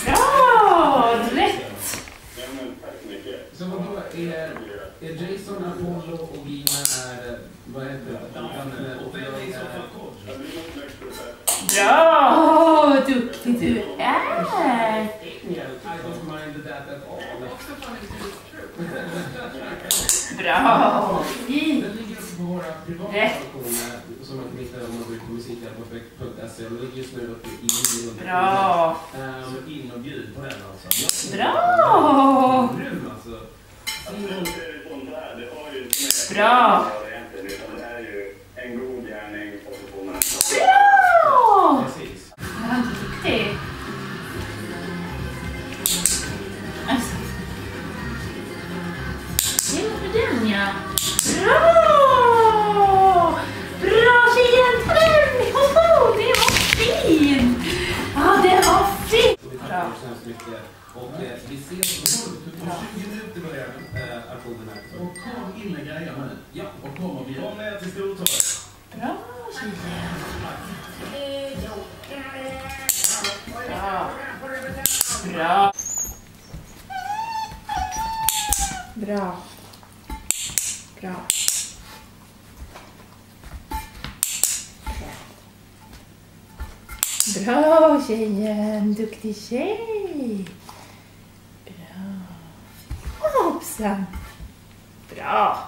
Bra! Rätt! Så vad då är Jason, Apollo och Gina är, vad heter det? Bra! Duktig du är! I don't mind that at all. Bra! Fint! Den ligger på våra privata funktioner som man kan hitta om man går ut på musikalport.se och ligger just nu uppe i min. Bra! Så in och bjud på den alltså. Bra! Grym alltså. Bra! Det är ju en god gärning och så får man Bra! Precis. Ja, duktig! Alltså. Det var den, ja. Bra! Bra tjejen! Ta den! Hoho, det var fint! Ja, det var fint! Vi tackar så hemskt mycket. Och vi ses om 20 minuter börjar aktionen här. Och kom in med grejerna nu. Ja, och kom ner till Stortorget. Bra tjejen! Bra! Bra! Bra! Bra! Bra tjejen! Duktig tjej! Bra! Hoppsan! Bra!